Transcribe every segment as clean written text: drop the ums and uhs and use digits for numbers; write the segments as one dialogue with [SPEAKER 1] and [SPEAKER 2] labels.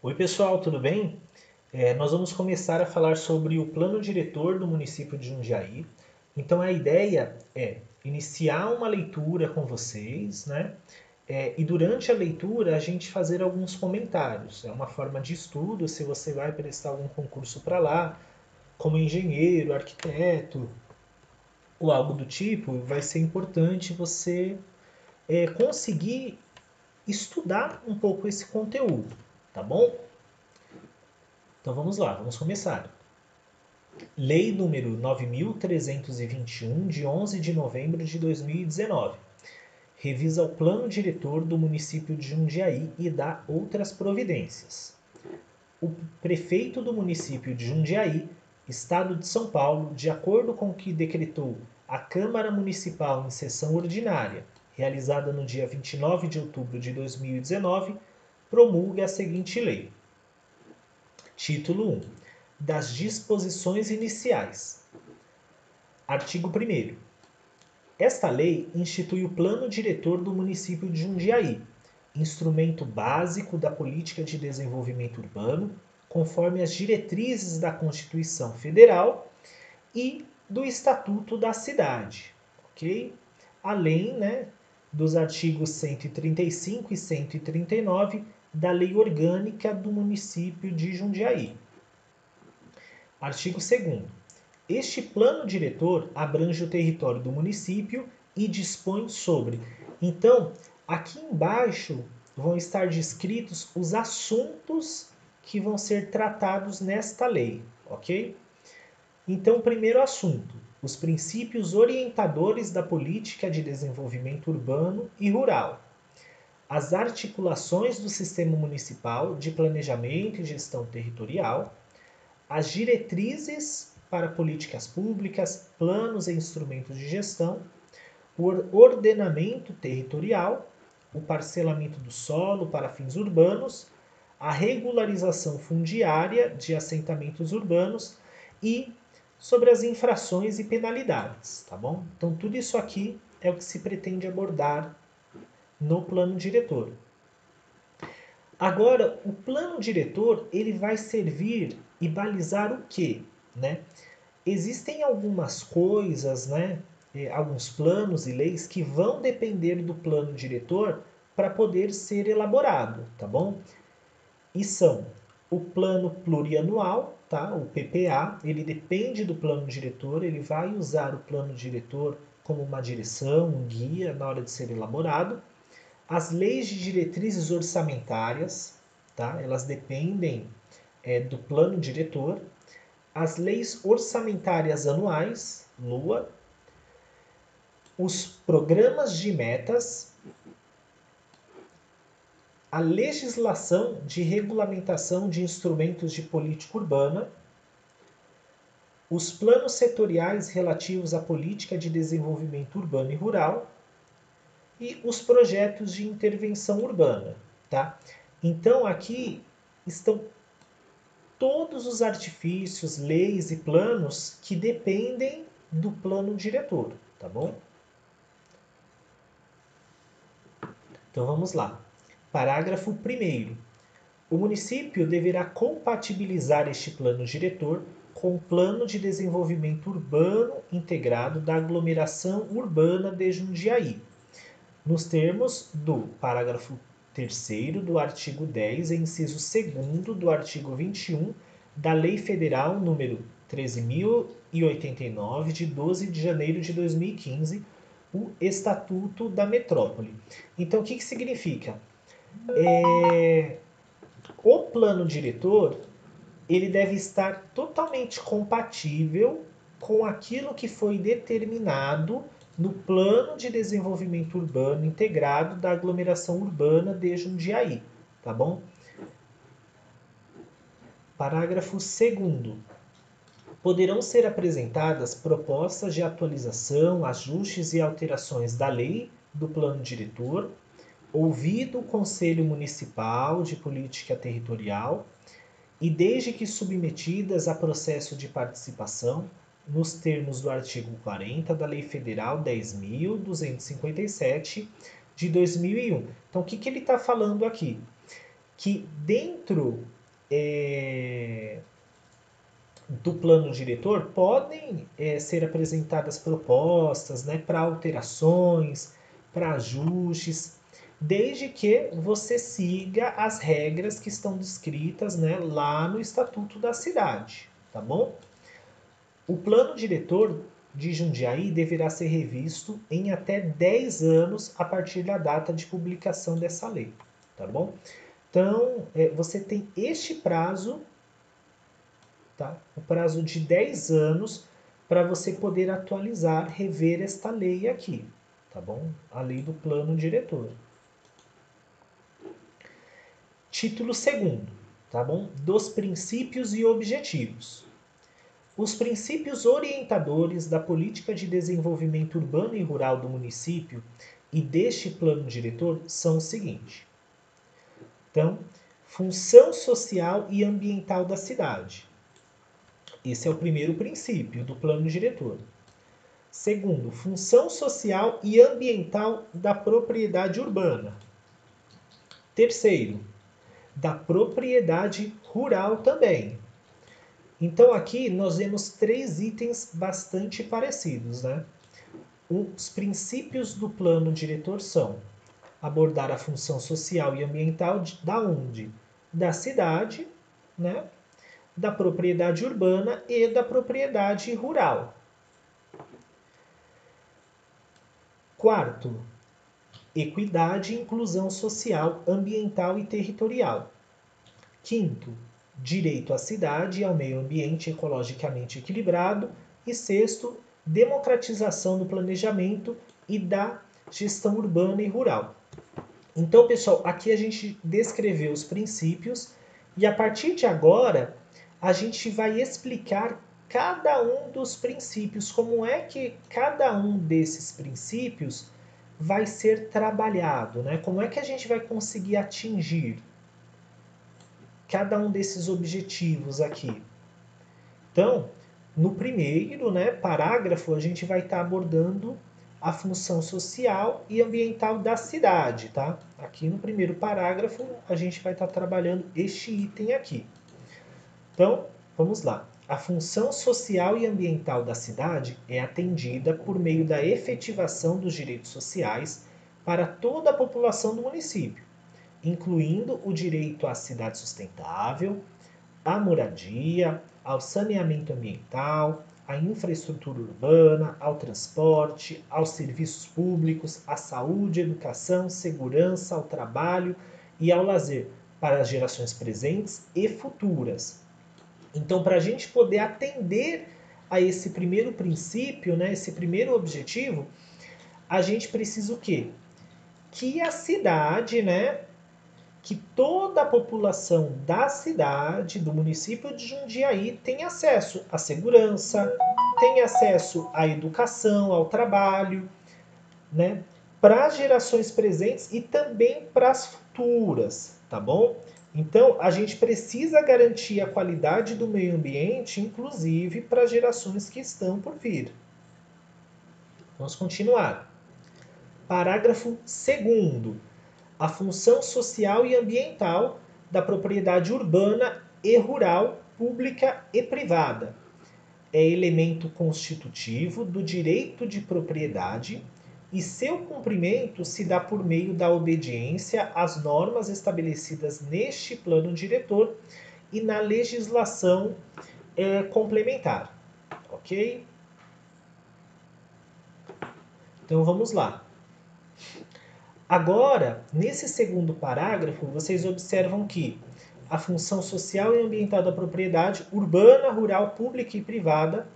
[SPEAKER 1] Oi pessoal, tudo bem? Nós vamos começar a falar sobre o plano diretor do município de Jundiaí. Então a ideia é iniciar uma leitura com vocês, né? E durante a leitura a gente fazer alguns comentários. É uma forma de estudo, se você vai prestar algum concurso para lá, como engenheiro, arquiteto ou algo do tipo, vai ser importante você conseguir estudar um pouco esse conteúdo, tá bom? Então vamos lá, vamos começar. Lei número 9.321, de 11 de novembro de 2019. Revisa o plano diretor do município de Jundiaí e dá outras providências. O prefeito do município de Jundiaí, Estado de São Paulo, de acordo com o que decretou a Câmara Municipal em sessão ordinária, realizada no dia 29 de outubro de 2019, promulga a seguinte lei. Título 1. Das disposições iniciais. Artigo 1º. Esta lei institui o Plano Diretor do município de Jundiaí, instrumento básico da política de desenvolvimento urbano, conforme as diretrizes da Constituição Federal e do Estatuto da Cidade, ok? Além, dos artigos 135 e 139 da Lei Orgânica do município de Jundiaí. Artigo 2º. Este plano diretor abrange o território do município e dispõe sobre. Então, aqui embaixo vão estar descritos os assuntos que vão ser tratados nesta lei, ok? Então, primeiro assunto, os princípios orientadores da política de desenvolvimento urbano e rural. As articulações do sistema municipal de planejamento e gestão territorial, as diretrizes para políticas públicas, planos e instrumentos de gestão, o ordenamento territorial, o parcelamento do solo para fins urbanos, a regularização fundiária de assentamentos urbanos e sobre as infrações e penalidades, tá bom? Então tudo isso aqui é o que se pretende abordar no plano diretor. Agora, o plano diretor ele vai servir e balizar o quê? Existem algumas coisas, alguns planos e leis que vão depender do plano diretor para poder ser elaborado, tá bom? E são o plano plurianual, tá? O PPA, ele depende do plano diretor, ele vai usar o plano diretor como uma direção, um guia na hora de ser elaborado. As leis de diretrizes orçamentárias, tá? Elas dependem do plano diretor. As leis orçamentárias anuais, LOA, os programas de metas, a legislação de regulamentação de instrumentos de política urbana, os planos setoriais relativos à política de desenvolvimento urbano e rural e os projetos de intervenção urbana, tá? Então aqui estão todos os artifícios, leis e planos que dependem do plano diretor, tá bom? Então vamos lá. Parágrafo 1º. O município deverá compatibilizar este plano diretor com o Plano de Desenvolvimento Urbano Integrado da Aglomeração Urbana de Jundiaí, nos termos do parágrafo 3º do artigo 10 e inciso 2º do artigo 21 da Lei Federal número 13.089, de 12 de janeiro de 2015, o Estatuto da Metrópole. Então, o que significa? O plano diretor ele deve estar totalmente compatível com aquilo que foi determinado no Plano de Desenvolvimento Urbano Integrado da Aglomeração Urbana de Jundiaí, tá bom? Parágrafo 2º. Poderão ser apresentadas propostas de atualização, ajustes e alterações da lei do plano diretor, ouvido o Conselho Municipal de Política Territorial e desde que submetidas a processo de participação, nos termos do artigo 40 da Lei Federal 10.257 de 2001. Então, o que ele está falando aqui? que dentro do plano diretor podem ser apresentadas propostas, né, para alterações, para ajustes, desde que você siga as regras que estão descritas, né, lá no Estatuto da Cidade, tá bom? O plano diretor de Jundiaí deverá ser revisto em até 10 anos a partir da data de publicação dessa lei, tá bom? Então, você tem este prazo, tá? O prazo de 10 anos para você poder atualizar, rever esta lei aqui, tá bom? A lei do plano diretor. Título 2º, tá bom? Dos princípios e objetivos. Os princípios orientadores da política de desenvolvimento urbano e rural do município e deste plano diretor são os seguintes. Então, função social e ambiental da cidade. Esse é o primeiro princípio do plano diretor. Segundo, função social e ambiental da propriedade urbana. Terceiro, da propriedade rural também. Então aqui nós vemos 3 itens bastante parecidos, né? Os princípios do plano diretor são abordar a função social e ambiental da onde? Da cidade, né? Da propriedade urbana e da propriedade rural. Quarto, equidade e inclusão social, ambiental e territorial. Quinto, direito à cidade e ao meio ambiente ecologicamente equilibrado. E sexto, democratização do planejamento e da gestão urbana e rural. Então, pessoal, aqui a gente descreveu os princípios e a partir de agora a gente vai explicar cada um dos princípios, como é que cada um desses princípios vai ser trabalhado, né? Como é que a gente vai conseguir atingir cada um desses objetivos aqui. Então, no primeiro, né, parágrafo, a gente vai estar abordando a função social e ambiental da cidade, tá? Aqui no primeiro parágrafo, a gente vai estar trabalhando este item aqui. Então, vamos lá. A função social e ambiental da cidade é atendida por meio da efetivação dos direitos sociais para toda a população do município, incluindo o direito à cidade sustentável, à moradia, ao saneamento ambiental, à infraestrutura urbana, ao transporte, aos serviços públicos, à saúde, educação, segurança, ao trabalho e ao lazer, para as gerações presentes e futuras. Então, para a gente poder atender a esse primeiro princípio, né, esse primeiro objetivo, a gente precisa o quê? Que a cidade, né, que toda a população da cidade, do município de Jundiaí, tem acesso à segurança, tem acesso à educação, ao trabalho, né? Para as gerações presentes e também para as futuras, tá bom? Então, a gente precisa garantir a qualidade do meio ambiente, inclusive para as gerações que estão por vir. Vamos continuar. Parágrafo 2º. A função social e ambiental da propriedade urbana e rural, pública e privada. É elemento constitutivo do direito de propriedade e seu cumprimento se dá por meio da obediência às normas estabelecidas neste plano diretor e na legislação complementar. Ok? Então vamos lá. Agora, nesse segundo parágrafo, vocês observam que a função social e ambiental da propriedade urbana, rural, pública e privada,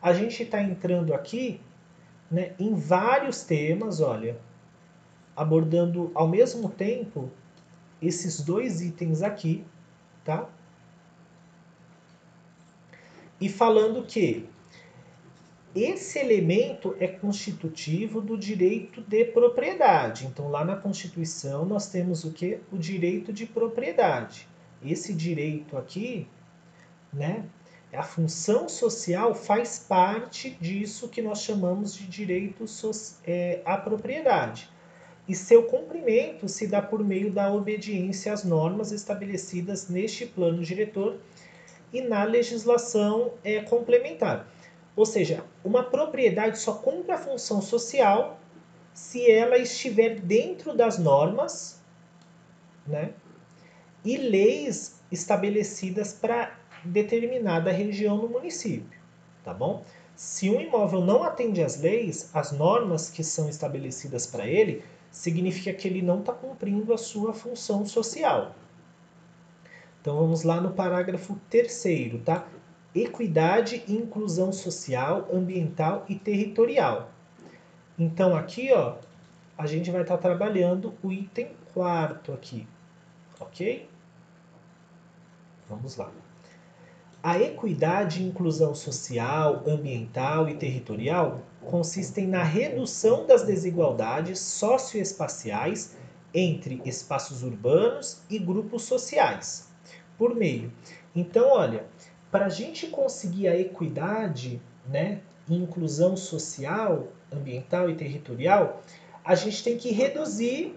[SPEAKER 1] a gente está entrando aqui, né, em vários temas, olha, abordando ao mesmo tempo esses 2 itens aqui, tá? E falando que esse elemento é constitutivo do direito de propriedade. Então, lá na Constituição, nós temos o que? O direito de propriedade. Esse direito aqui, né? A função social faz parte disso que nós chamamos de direito à propriedade. e seu cumprimento se dá por meio da obediência às normas estabelecidas neste plano diretor e na legislação complementar. Ou seja, uma propriedade só cumpre a função social se ela estiver dentro das normas, né, e leis estabelecidas para determinada região no município, tá bom? Se um imóvel não atende às leis, às normas que são estabelecidas para ele, significa que ele não está cumprindo a sua função social. Então vamos lá no parágrafo 3º, tá? Equidade e inclusão social, ambiental e territorial. Então aqui, ó, a gente vai estar trabalhando o item 4º aqui, ok? Vamos lá. A equidade e inclusão social, ambiental e territorial consistem na redução das desigualdades socioespaciais entre espaços urbanos e grupos sociais, por meio. Então, olha, para a gente conseguir a equidade, né, e inclusão social, ambiental e territorial, a gente tem que reduzir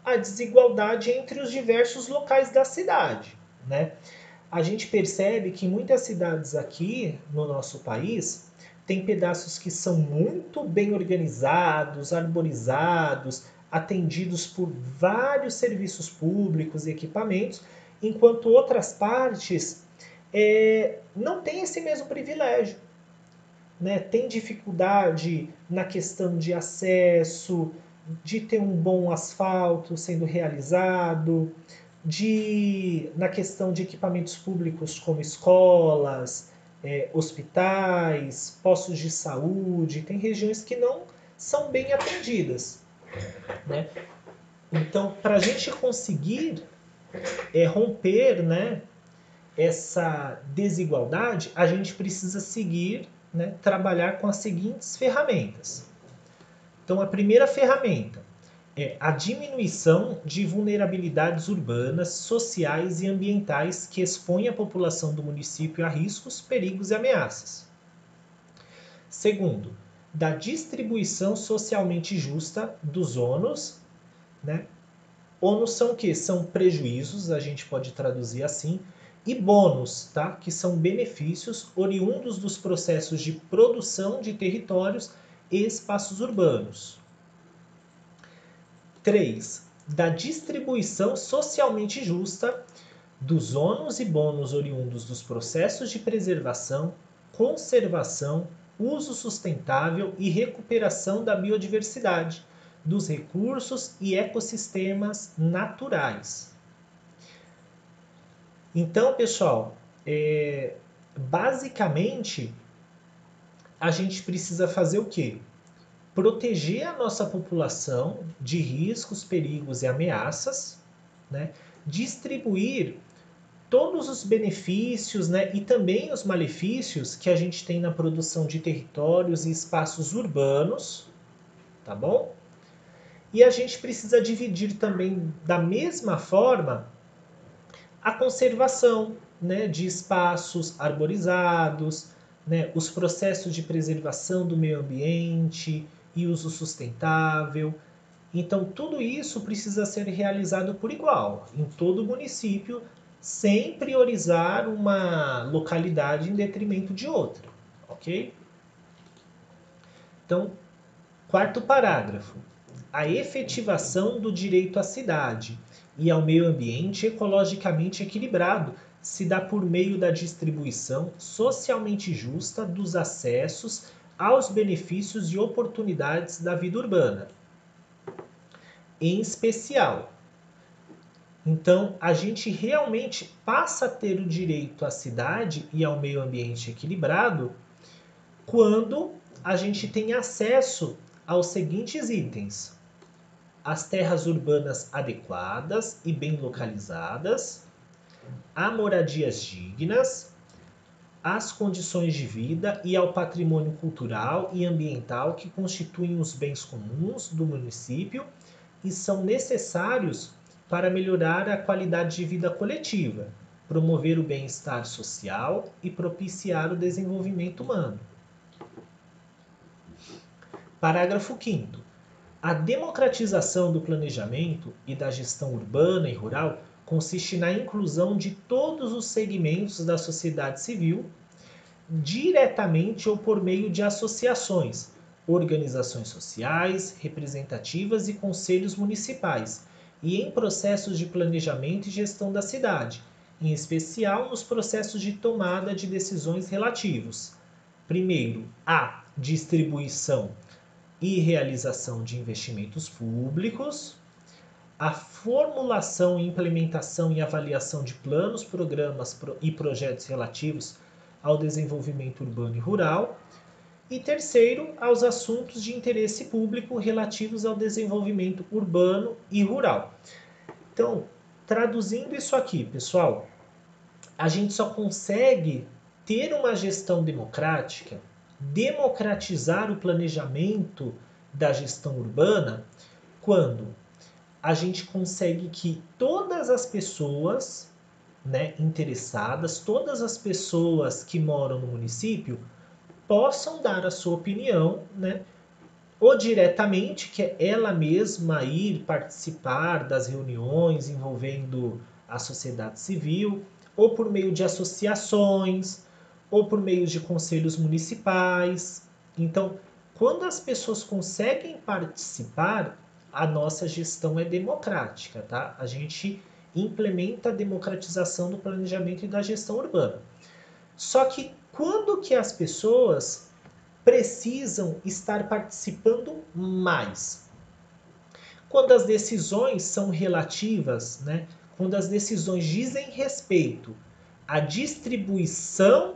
[SPEAKER 1] a desigualdade entre os diversos locais da cidade, né? A gente percebe que muitas cidades aqui no nosso país tem pedaços que são muito bem organizados, arborizados, atendidos por vários serviços públicos e equipamentos, enquanto outras partes não têm esse mesmo privilégio, né? Tem dificuldade na questão de acesso, de ter um bom asfalto sendo realizado, na questão de equipamentos públicos como escolas, hospitais, postos de saúde, tem regiões que não são bem atendidas, né? Então, para a gente conseguir romper, né, essa desigualdade, a gente precisa seguir, né, trabalhar com as seguintes ferramentas. Então, a primeira ferramenta é a diminuição de vulnerabilidades urbanas, sociais e ambientais que expõem a população do município a riscos, perigos e ameaças. Segundo, da distribuição socialmente justa dos ônus, né? Ônus são o quê? São prejuízos, a gente pode traduzir assim, e bônus, tá? Que são benefícios oriundos dos processos de produção de territórios e espaços urbanos. 3. Da distribuição socialmente justa dos ônus e bônus oriundos dos processos de preservação, conservação, uso sustentável e recuperação da biodiversidade, dos recursos e ecossistemas naturais. Então, pessoal, basicamente, a gente precisa fazer o quê? Proteger a nossa população de riscos, perigos e ameaças, né? Distribuir todos os benefícios, né, e também os malefícios que a gente tem na produção de territórios e espaços urbanos, tá bom? E a gente precisa dividir também da mesma forma a conservação, né, de espaços arborizados, né, os processos de preservação do meio ambiente e uso sustentável. Então, tudo isso precisa ser realizado por igual, em todo o município, sem priorizar uma localidade em detrimento de outra, ok? Então, quarto parágrafo. A efetivação do direito à cidade e ao meio ambiente ecologicamente equilibrado se dá por meio da distribuição socialmente justa dos acessos aos benefícios e oportunidades da vida urbana. Em especial, então, a gente realmente passa a ter o direito à cidade e ao meio ambiente equilibrado quando a gente tem acesso aos seguintes itens: as terras urbanas adequadas e bem localizadas, a moradias dignas, às condições de vida e ao patrimônio cultural e ambiental que constituem os bens comuns do município e são necessários para melhorar a qualidade de vida coletiva, promover o bem-estar social e propiciar o desenvolvimento humano. Parágrafo 5º. A democratização do planejamento e da gestão urbana e rural consiste na inclusão de todos os segmentos da sociedade civil, diretamente ou por meio de associações, organizações sociais, representativas e conselhos municipais, e em processos de planejamento e gestão da cidade, em especial nos processos de tomada de decisões relativos. Primeiro, a distribuição e realização de investimentos públicos, a formulação, implementação e avaliação de planos, programas e projetos relativos ao desenvolvimento urbano e rural, e terceiro, aos assuntos de interesse público relativos ao desenvolvimento urbano e rural. Então, traduzindo isso aqui, pessoal, a gente só consegue ter uma gestão democrática, democratizar o planejamento da gestão urbana, quando a gente consegue que todas as pessoas, né, interessadas, todas as pessoas que moram no município, possam dar a sua opinião, né, ou diretamente, que é ela mesma ir participar das reuniões envolvendo a sociedade civil, ou por meio de associações, ou por meio de conselhos municipais. Então, quando as pessoas conseguem participar, a nossa gestão é democrática, tá? A gente implementa a democratização do planejamento e da gestão urbana. Só que quando que as pessoas precisam estar participando mais? Quando as decisões são relativas, né? Quando as decisões dizem respeito à distribuição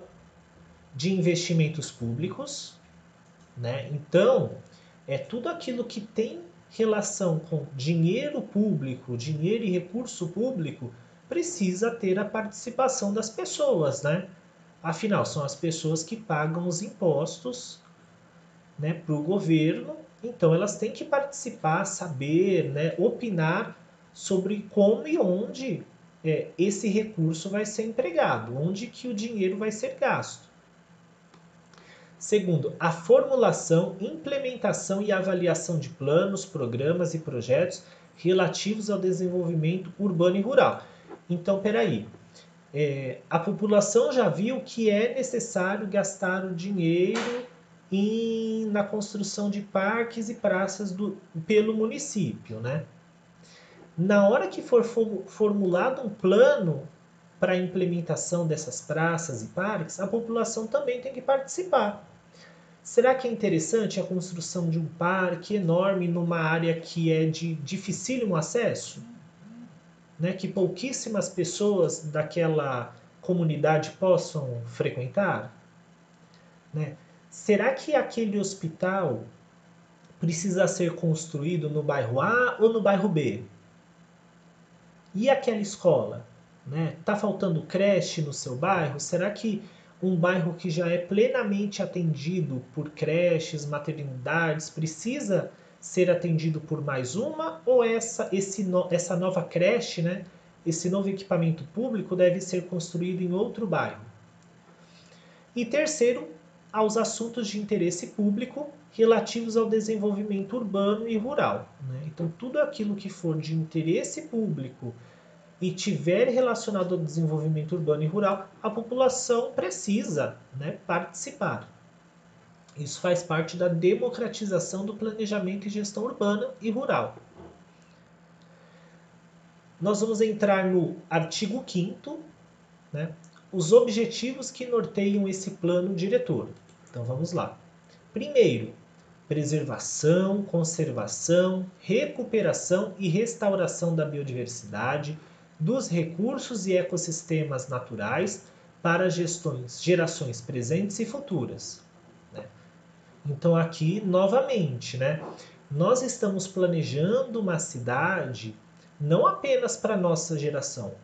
[SPEAKER 1] de investimentos públicos, né? Então, é tudo aquilo que tem relação com dinheiro público, dinheiro e recurso público, precisa ter a participação das pessoas, né? Afinal, são as pessoas que pagam os impostos, né, para o governo, então elas têm que participar, saber, né, opinar sobre como e onde esse recurso vai ser empregado, onde que o dinheiro vai ser gasto. Segundo, a formulação, implementação e avaliação de planos, programas e projetos relativos ao desenvolvimento urbano e rural. Então, peraí, a população já viu que é necessário gastar o dinheiro na construção de parques e praças pelo município, né? Na hora que for formulado um plano para a implementação dessas praças e parques, a população também tem que participar. Será que é interessante a construção de um parque enorme numa área que é de dificílimo acesso? Né? Que pouquíssimas pessoas daquela comunidade possam frequentar? Né? Será que aquele hospital precisa ser construído no bairro A ou no bairro B? E aquela escola? Né? Tá faltando creche no seu bairro? Será que um bairro que já é plenamente atendido por creches, maternidades, precisa ser atendido por mais uma? Ou essa nova creche, né? Esse novo equipamento público deve ser construído em outro bairro? E terceiro, aos assuntos de interesse público relativos ao desenvolvimento urbano e rural. Né? Então, tudo aquilo que for de interesse público e tiver relacionado ao desenvolvimento urbano e rural, a população precisa, né, participar. Isso faz parte da democratização do planejamento e gestão urbana e rural. Nós vamos entrar no artigo 5º, né, os objetivos que norteiam esse plano diretor. Então vamos lá. Primeiro, preservação, conservação, recuperação e restauração da biodiversidade, dos recursos e ecossistemas naturais para gerações presentes e futuras. Né? Então aqui, novamente, né, nós estamos planejando uma cidade não apenas para a nossa geração,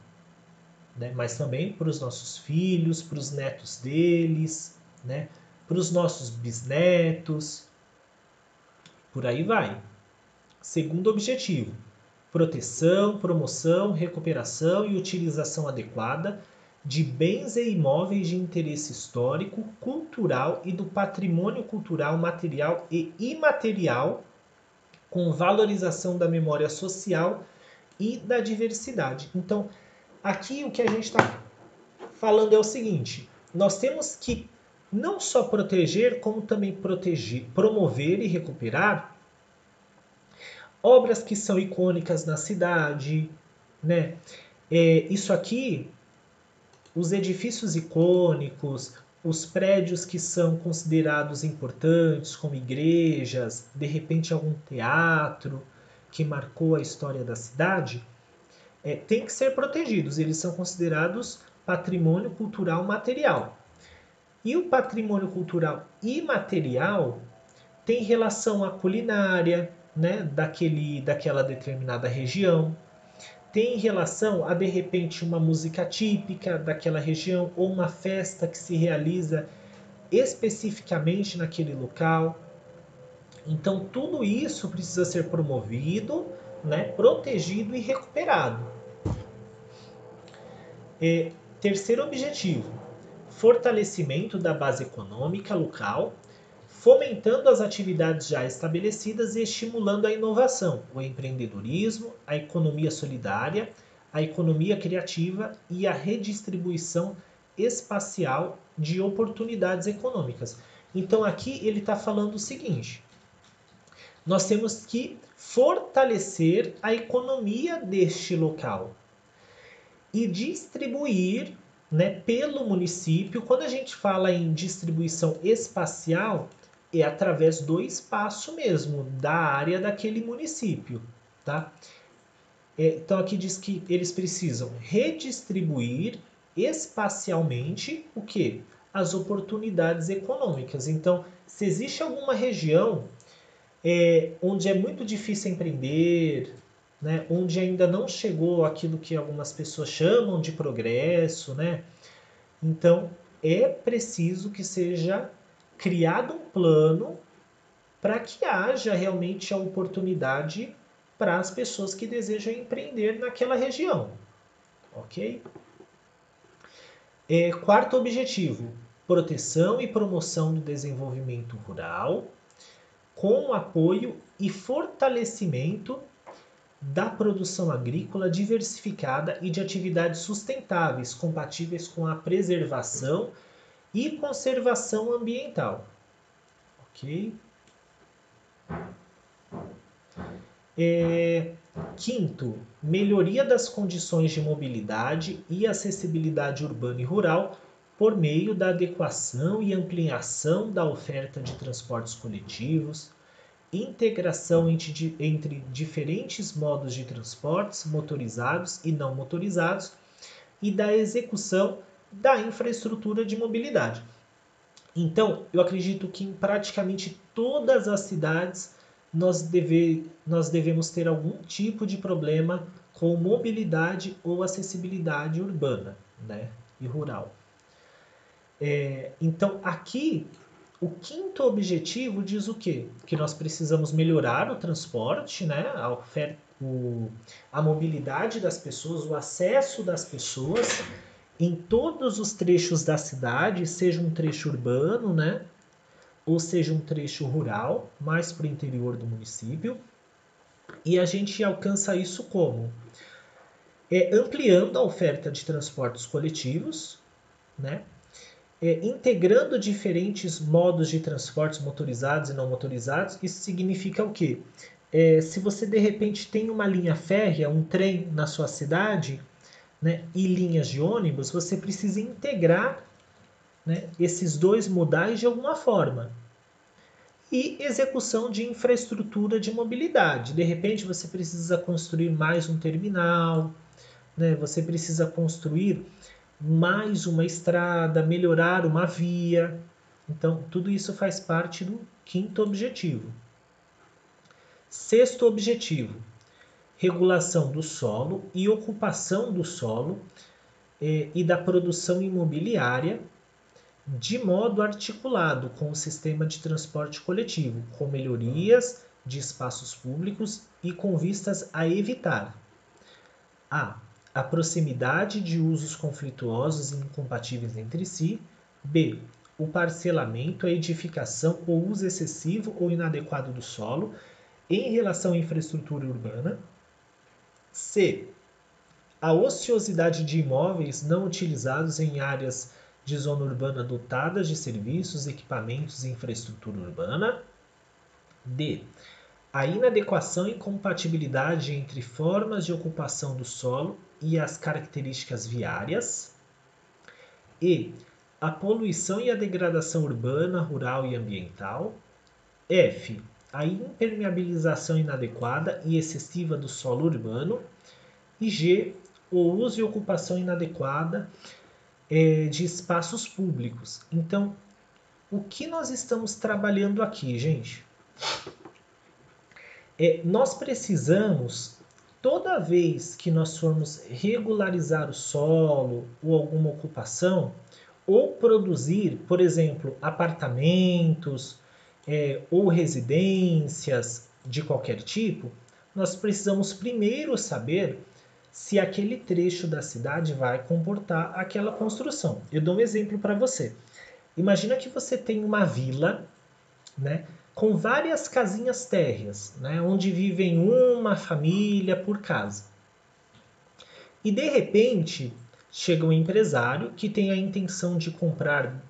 [SPEAKER 1] né, mas também para os nossos filhos, para os netos deles, né, para os nossos bisnetos, por aí vai. Segundo objetivo, proteção, promoção, recuperação e utilização adequada de bens e imóveis de interesse histórico, cultural e do patrimônio cultural material e imaterial com valorização da memória social e da diversidade. Então, aqui o que a gente está falando é o seguinte: nós temos que não só proteger, como também proteger, promover e recuperar obras que são icônicas na cidade, né? Isso aqui, os edifícios icônicos, os prédios que são considerados importantes, como igrejas, de repente algum teatro que marcou a história da cidade, tem que ser protegidos. Eles são considerados patrimônio cultural material. E o patrimônio cultural imaterial tem relação à culinária, né, daquela determinada região, tem relação a, de repente, uma música típica daquela região ou uma festa que se realiza especificamente naquele local. Então, tudo isso precisa ser promovido, né, protegido e recuperado. Terceiro objetivo: fortalecimento da base econômica local, fomentando as atividades já estabelecidas e estimulando a inovação, o empreendedorismo, a economia solidária, a economia criativa e a redistribuição espacial de oportunidades econômicas. Então aqui ele está falando o seguinte: nós temos que fortalecer a economia deste local e distribuir, né, pelo município. Quando a gente fala em distribuição espacial, é através do espaço mesmo, da área daquele município, tá? Então aqui diz que eles precisam redistribuir espacialmente o quê? As oportunidades econômicas. Então, se existe alguma região onde é muito difícil empreender, né, onde ainda não chegou aquilo que algumas pessoas chamam de progresso, né? Então, é preciso que seja criado um plano para que haja realmente a oportunidade para as pessoas que desejam empreender naquela região, ok? Quarto objetivo: proteção e promoção do desenvolvimento rural, com apoio e fortalecimento da produção agrícola diversificada e de atividades sustentáveis, compatíveis com a preservação e conservação ambiental. Ok? Quinto, melhoria das condições de mobilidade e acessibilidade urbana e rural por meio da adequação e ampliação da oferta de transportes coletivos, integração entre diferentes modos de transportes motorizados e não motorizados e da execução da infraestrutura de mobilidade. Então, eu acredito que em praticamente todas as cidades nós devemos ter algum tipo de problema com mobilidade ou acessibilidade urbana, né, e rural. Então, aqui, o quinto objetivo diz o quê? Que nós precisamos melhorar o transporte, né, a mobilidade das pessoas, o acesso das pessoas em todos os trechos da cidade, seja um trecho urbano, né, ou seja um trecho rural, mais para o interior do município. E a gente alcança isso como? Ampliando a oferta de transportes coletivos, né, integrando diferentes modos de transportes motorizados e não motorizados. Isso significa o quê? Se você de repente tem uma linha férrea, um trem na sua cidade, né, e linhas de ônibus, você precisa integrar, né, esses dois modais de alguma forma. E execução de infraestrutura de mobilidade. De repente você precisa construir mais um terminal, né, você precisa construir mais uma estrada, melhorar uma via. Então, tudo isso faz parte do quinto objetivo. Sexto objetivo: regulação do solo e ocupação do solo e da produção imobiliária de modo articulado com o sistema de transporte coletivo, com melhorias de espaços públicos e com vistas a evitar a proximidade de usos conflituosos e incompatíveis entre si, b. o parcelamento, a edificação ou uso excessivo ou inadequado do solo, em relação à infraestrutura urbana. C. A ociosidade de imóveis não utilizados em áreas de zona urbana dotadas de serviços, equipamentos e infraestrutura urbana. D. A inadequação e incompatibilidade entre formas de ocupação do solo e as características viárias. E. A poluição e a degradação urbana, rural e ambiental. F. A impermeabilização inadequada e excessiva do solo urbano. E G. O uso e ocupação inadequada de espaços públicos. Então, o que nós estamos trabalhando aqui, gente? Nós precisamos, toda vez que nós formos regularizar o solo ou alguma ocupação, ou produzir, por exemplo, apartamentos ou residências de qualquer tipo, nós precisamos primeiro saber se aquele trecho da cidade vai comportar aquela construção. Eu dou um exemplo para você. Imagina que você tem uma vila, né, com várias casinhas térreas, né, onde vivem uma família por casa. E de repente chega um empresário que tem a intenção de comprar,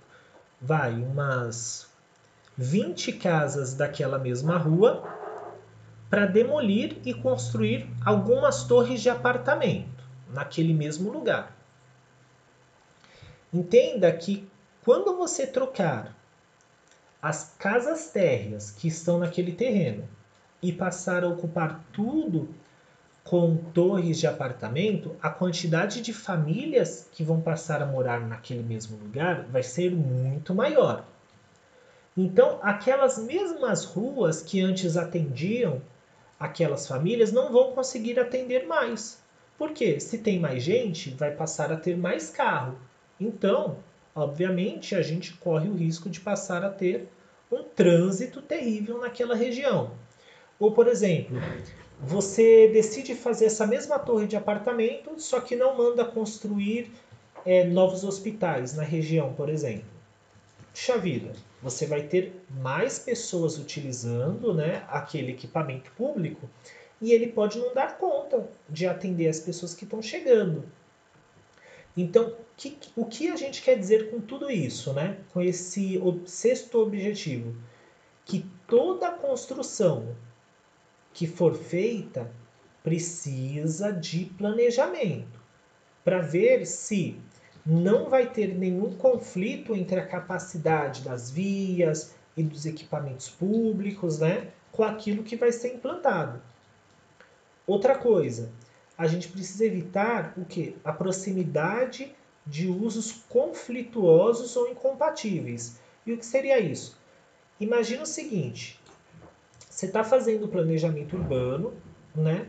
[SPEAKER 1] umas 20 casas daquela mesma rua para demolir e construir algumas torres de apartamento naquele mesmo lugar. Entenda que quando você trocar as casas térreas que estão naquele terreno e passar a ocupar tudo com torres de apartamento, a quantidade de famílias que vão passar a morar naquele mesmo lugar vai ser muito maior. Então, aquelas mesmas ruas que antes atendiam aquelas famílias não vão conseguir atender mais. Por quê? Se tem mais gente, vai passar a ter mais carro. Então, obviamente, a gente corre o risco de passar a ter um trânsito terrível naquela região. Ou, por exemplo, você decide fazer essa mesma torre de apartamento, só que não manda construir novos hospitais na região, por exemplo. Puxa vida, você vai ter mais pessoas utilizando, né, aquele equipamento público e ele pode não dar conta de atender as pessoas que estão chegando. Então, o que a gente quer dizer com tudo isso, né? Com esse sexto objetivo? Que toda construção que for feita precisa de planejamento para ver se não vai ter nenhum conflito entre a capacidade das vias e dos equipamentos públicos, né, com aquilo que vai ser implantado. Outra coisa, a gente precisa evitar o quê? A proximidade de usos conflituosos ou incompatíveis. E o que seria isso? Imagina o seguinte, você está fazendo o planejamento urbano, né?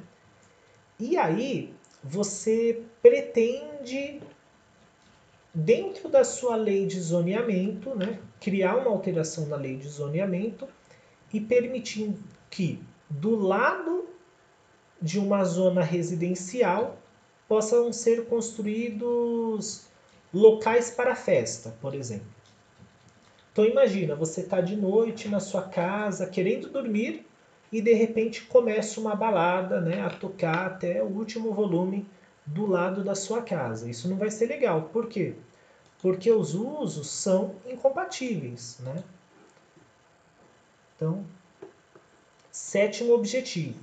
[SPEAKER 1] E aí você pretende, dentro da sua lei de zoneamento, né, criar uma alteração na lei de zoneamento e permitir que do lado de uma zona residencial possam ser construídos locais para festa, por exemplo. Então imagina, você está de noite na sua casa querendo dormir e de repente começa uma balada, né, a tocar até o último volume do lado da sua casa. Isso não vai ser legal. Por quê? Porque os usos são incompatíveis, né? Então, sétimo objetivo: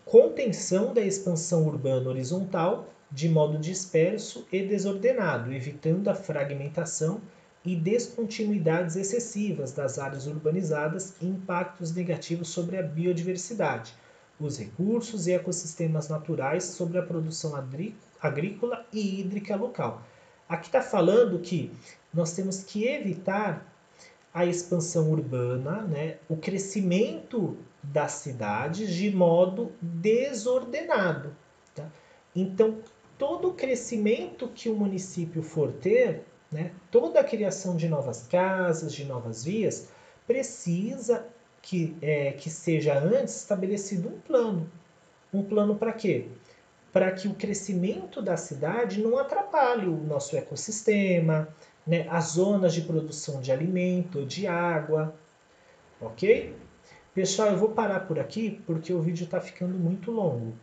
[SPEAKER 1] contenção da expansão urbana horizontal de modo disperso e desordenado, evitando a fragmentação e descontinuidades excessivas das áreas urbanizadas e impactos negativos sobre a biodiversidade, os recursos e ecossistemas naturais, sobre a produção agrícola e hídrica local. Aqui está falando que nós temos que evitar a expansão urbana, né, o crescimento das cidades de modo desordenado. Tá? Então, todo o crescimento que o município for ter, né, toda a criação de novas casas, de novas vias, precisa que seja antes estabelecido um plano. Um plano para quê? Para que o crescimento da cidade não atrapalhe o nosso ecossistema, né, as zonas de produção de alimento, de água, ok? Pessoal, eu vou parar por aqui porque o vídeo está ficando muito longo.